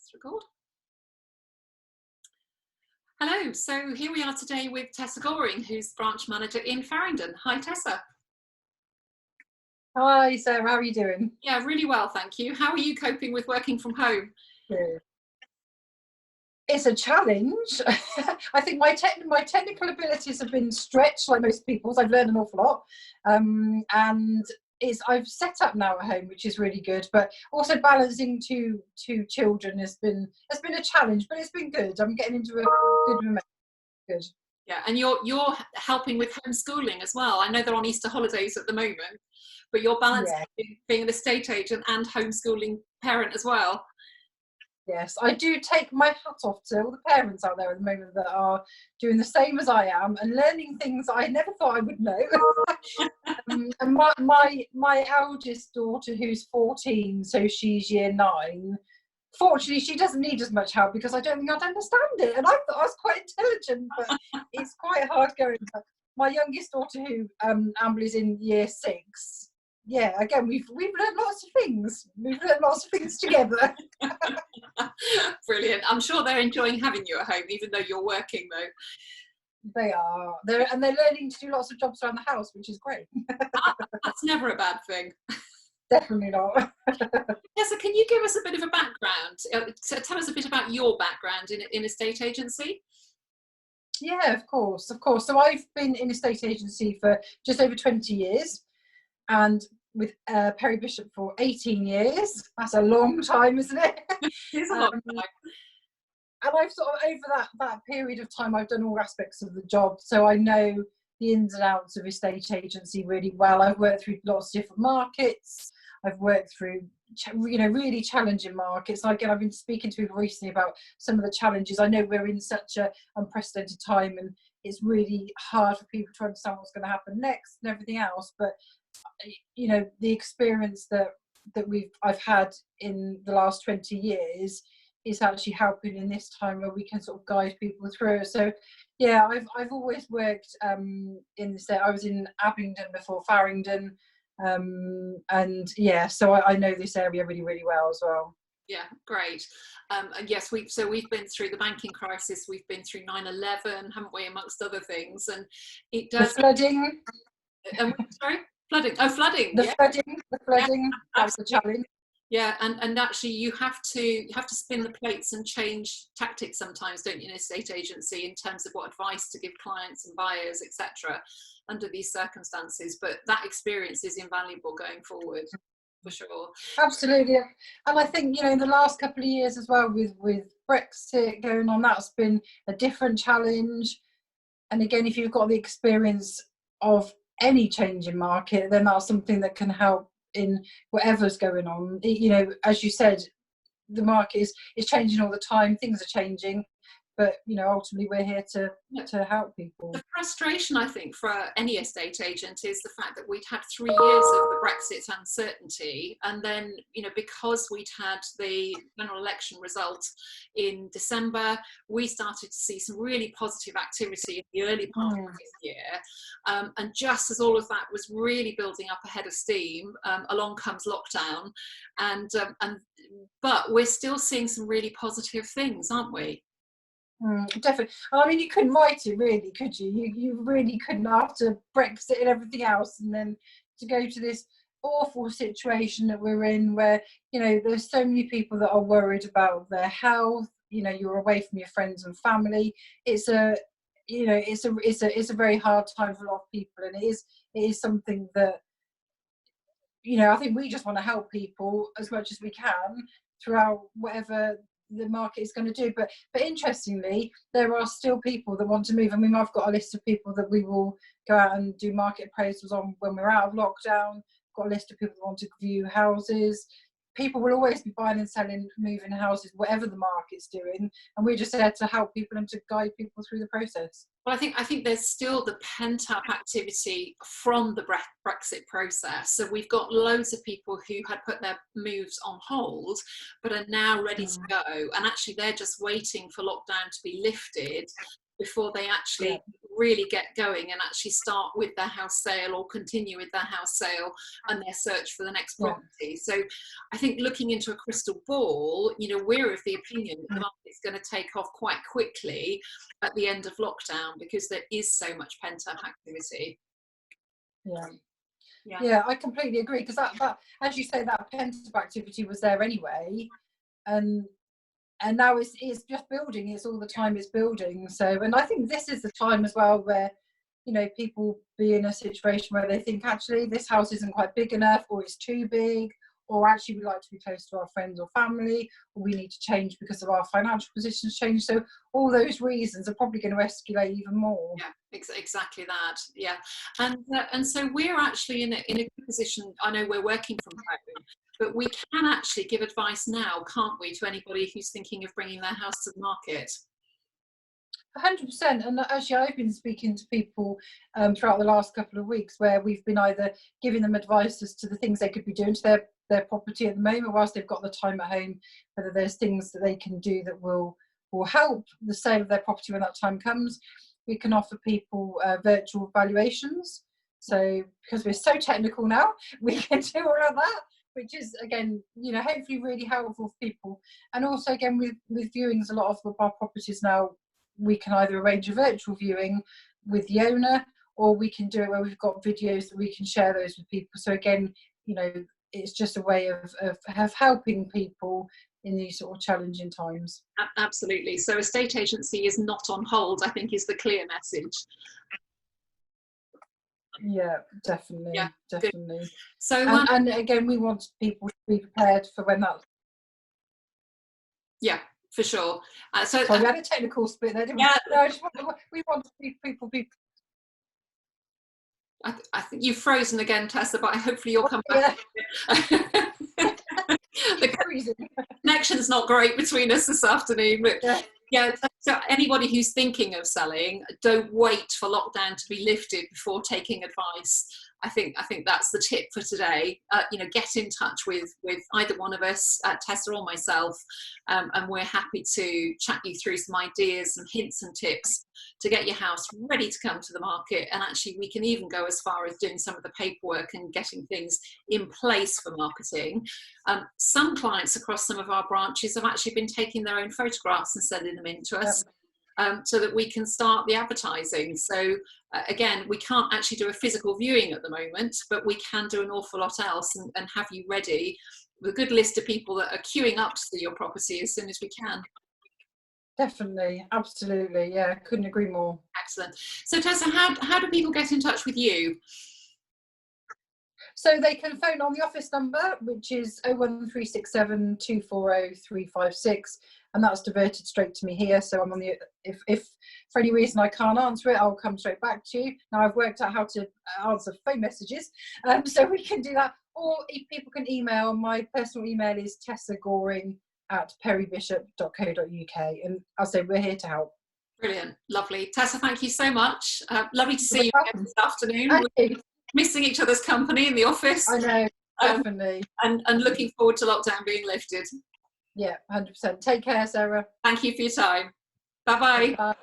Let's record. Hello, so here we are today with Tessa Goring, who's branch manager in Faringdon. Hi, Tessa. Hi, Sarah. How are you doing? Yeah, really well, thank you. How are you coping with working from home? Good. It's a challenge. I think my technical abilities have been stretched, like most people's. I've learned an awful lot, and I've set up now at home, which is really good. But also balancing two children has been a challenge, but it's been good. I'm getting into a good momentum. Good. Yeah, and you're helping with homeschooling as well. I know they're on Easter holidays at the moment, but you're balancing being an estate agent and homeschooling parent as well. Yes, I do take my hat off to all the parents out there at the moment that are doing the same as I am and learning things I never thought I would know. And my eldest daughter, who's 14, so she's year 9, fortunately she doesn't need as much help because I don't think I'd understand it. And I thought I was quite intelligent, but it's quite hard going. But my youngest daughter, who Amber, is in year 6. Yeah, again, we've learned lots of things. We've learned lots of things together. Brilliant. I'm sure they're enjoying having you at home, even though you're working, though. They are. They're learning to do lots of jobs around the house, which is great. That's never a bad thing. Definitely not. Tessa, can you give us a bit of a background? So tell us a bit about your background in estate agency. Yeah, of course. So I've been in estate agency for just over 20 years. And with Perry Bishop for 18 years. That's a long time, isn't it? It's a long time. And I've sort of, over that period of time, I've done all aspects of the job. So I know the ins and outs of estate agency really well. I've worked through lots of different markets. I've worked through, really challenging markets. And again, I've been speaking to people recently about some of the challenges. I know we're in such an unprecedented time and it's really hard for people to understand what's going to happen next and everything else. But the experience that I've had in the last 20 years is actually helping in this time where we can sort of guide people through. So yeah, I've always worked in this. I was in Abingdon before Faringdon, and yeah, so I know this area really, really well as well. Yeah, great. And yes, we've been through the banking crisis, we've been through 9/11, haven't we, amongst other things, and it does. The flooding. Sorry. Flooding. Oh, flooding. The flooding. Yeah, that was a challenge. Yeah, and actually you have to spin the plates and change tactics sometimes, don't you, in estate agency, in terms of what advice to give clients and buyers, etc., under these circumstances. But that experience is invaluable going forward, for sure. Absolutely. And I think, in the last couple of years as well, with Brexit going on, that's been a different challenge. And again, if you've got the experience of any change in market, then that's something that can help in whatever's going on. As you said, the market is changing all the time. Things are changing, but ultimately we're here to help people. The frustration, I think, for any estate agent is the fact that we'd had 3 years of the Brexit uncertainty, and then because we'd had the general election result in December, we started to see some really positive activity in the early part of this year, and just as all of that was really building up ahead of steam, along comes lockdown, but we're still seeing some really positive things, aren't we? Definitely. I mean, you couldn't write it, really, could you? You really couldn't, after Brexit and everything else, and then to go to this awful situation that we're in, where there's so many people that are worried about their health. You're away from your friends and family. It's a very hard time for a lot of people, and it is something that I think we just want to help people as much as we can throughout whatever the market is going to do. But interestingly, there are still people that want to move. I mean, I've got a list of people that we will go out and do market appraisals on when we're out of lockdown. Got a list of people that want to view houses. People will always be buying and selling, moving houses, whatever the market's doing, and we're just there to help people and to guide people through the process. Well, I think there's still the pent-up activity from the Brexit process. So we've got loads of people who had put their moves on hold, but are now ready to go. And actually, they're just waiting for lockdown to be lifted before they actually really get going and actually start with their house sale or continue with their house sale and their search for the next property. So I think looking into a crystal ball, you know, we're of the opinion that the market's going to take off quite quickly at the end of lockdown because there is so much pent-up activity. Yeah, I completely agree, because that, as you say, that pent-up activity was there anyway, and now it's just building. It's all the time it's building. So, and I think this is the time as well where, you know, people be in a situation where they think, actually this house isn't quite big enough, or it's too big, or actually we like to be close to our friends or family, or we need to change because of our financial positions change. So all those reasons are probably going to escalate even more. Yeah, exactly that. Yeah, and so we're actually in a good position. I know we're working from home, but we can actually give advice now, can't we, to anybody who's thinking of bringing their house to the market? 100%. And actually, I've been speaking to people throughout the last couple of weeks where we've been either giving them advice as to the things they could be doing to their property at the moment whilst they've got the time at home, whether there's things that they can do that will help the sale of their property when that time comes. We can offer people virtual valuations. So because we're so technical now, we can do all of that, which is, again, you know, hopefully really helpful for people. And also, again, with viewings, a lot of our properties now, we can either arrange a virtual viewing with the owner, or we can do it where we've got videos that we can share those with people. So again, you know, it's just a way of helping people in these sort of challenging times. Absolutely. So estate agency is not on hold, I think, is the clear message. Yeah, definitely. Yeah, definitely. Good. So and again, we want people to be prepared for when that. Yeah, for sure. So we had a technical split there, didn't we? No, we want people be. I think you've frozen again, Tessa, but hopefully you'll come back. The connection's not great between us this afternoon, but yeah. So anybody who's thinking of selling, don't wait for lockdown to be lifted before taking advice. I think that's the tip for today. You know, get in touch with either one of us, Tessa or myself, and we're happy to chat you through some ideas, some hints and tips to get your house ready to come to the market. And actually, we can even go as far as doing some of the paperwork and getting things in place for marketing. Some clients across some of our branches have actually been taking their own photographs and sending them in to us. So that we can start the advertising. So again, we can't actually do a physical viewing at the moment, but we can do an awful lot else and have you ready with a good list of people that are queuing up to see your property as soon as we can. Definitely, absolutely, yeah, couldn't agree more. Excellent. So Tessa, how do people get in touch with you? So they can phone on the office number, which is 01367 240 356, and that's diverted straight to me here. So I'm on the, if for any reason I can't answer it, I'll come straight back to you. Now I've worked out how to answer phone messages, so we can do that. Or if people can email, my personal email is tessagoring@perrybishop.co.uk, and I'll say we're here to help. Brilliant, lovely. Tessa, thank you so much. Lovely to see you again this afternoon. We're missing each other's company in the office. I know, definitely. And looking forward to lockdown being lifted. Yeah, 100%. Take care, Sarah. Thank you for your time. Bye-bye. Bye.